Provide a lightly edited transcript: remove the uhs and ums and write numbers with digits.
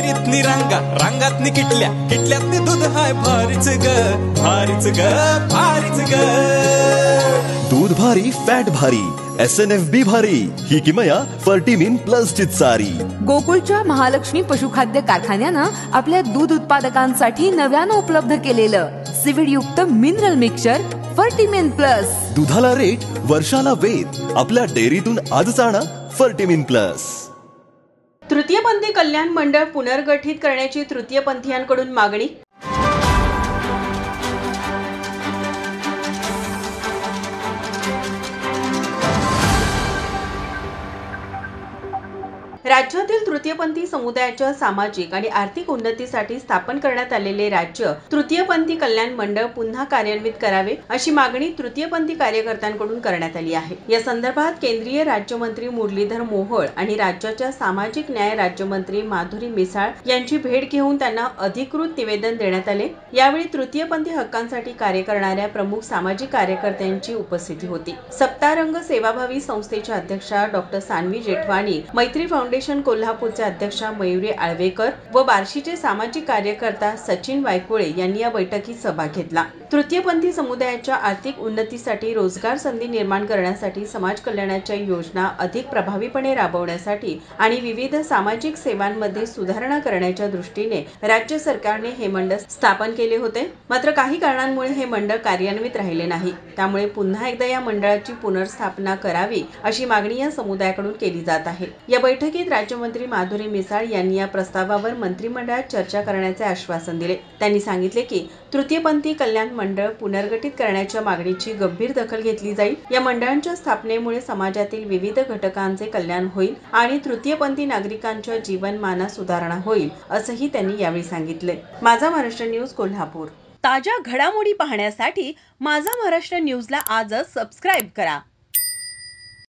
डेअरीतनी रांगा, रांगातनी किटल्या, किटल्यातनी दूध हाय भारीच ग, भारीच ग, भारीच ग. दूध भारी, फॅट भारी, SNFB भारी, ही किमया फर्टिमिन प्लस ची चारी. गोकुळच्या महालक्ष्मी पशुखाद्य कारखान्यानं आपल्या दूध उत्पादकांसाठी नव्यानं उपलब्ध केलेलं सिविड युक्त मिनरल मिक्सचर फर्टिमिन प्लस. दुधाला रेट, वर्षाला वेद. आपल्या डेअरीतून आजच आणा फर्टिमिन प्लस. तृतीयपंथी कल्याण मंडळ पुनर्गठित करण्याची तृतीयपंथीयांकडून मागणी. राज्यातील तृतीयपंथी समुदायाच्या सामाजिक आणि आर्थिक उन्नतीसाठी स्थापन करण्यात आलेले राज्य तृतीयपंथी कल्याण मंडळ पुन्हा कार्यान्वित करावे अशी मागणी तृतीयपंथी कार्यकर्त्यांकडून करण्यात आली आहे. या संदर्भात केंद्रीय राज्यमंत्री मुरलीधर मोहोळ आणि राज्याच्या सामाजिक न्याय राज्यमंत्री माधुरी मिसाळ यांची भेट घेऊन त्यांना अधिकृत निवेदन देण्यात आले. यावेळी तृतीयपंथी हक्कांसाठी कार्य करणाऱ्या प्रमुख सामाजिक कार्यकर्त्यांची उपस्थिती होती. सप्तारंग सेवाभावी संस्थेच्या अध्यक्षा डॉक्टर सानवी जेठवाणी, मैत्री फाउंडेशन कोल्हापूरचे अध्यक्षा मयुरी आळवेकर व बार्शीचे सामाजिक कार्यकर्ता सचिन वायकुळे यांनी या बैठकीत सहभाग घेतला. तृतीयपंथी समुदायाच्या आर्थिक उन्नतीसाठी, रोजगार संधी निर्माण करण्यासाठी, समाज कल्याणाच्या योजना अधिक प्रभावीपणे राबवण्यासाठी आणि विविध सामाजिक सेवांमध्ये सुधारणा करण्याच्या दृष्टीने राज्य सरकारने हे मंडळ स्थापन केले होते. मात्र काही कारणांमुळे हे मंडळ कार्यान्वित राहिले नाही. त्यामुळे पुन्हा एकदा या मंडळाची पुनर्स्थापना करावी अशी मागणी या समुदायाकडून केली जात आहे. या बैठकीत राज्यमंत्री माधुरी मिसाळ यांनी या प्रस्तावावर मंत्रिमंडळात चर्चा करण्याचे आश्वासन दिले. त्यांनी सांगितले की तृतीयपंथी कल्याण मंडळ पुनर्गठित करण्याच्या मागणीची गंभीर दखल घेतली जाईल. या मंडळांच्या स्थापनेमुळे समाजातील विविध घटकांचे कल्याण होईल आणि तृतीयपंथी नागरिकांच्या जीवनमानात सुधारणा होईल असंही त्यांनी यावेळी सांगितले. माझा महाराष्ट्र न्यूज कोल्हापूर. ताज्या घडामोडी पाहण्यासाठी माझा महाराष्ट्र न्यूजला आजच सबस्क्राईब करा.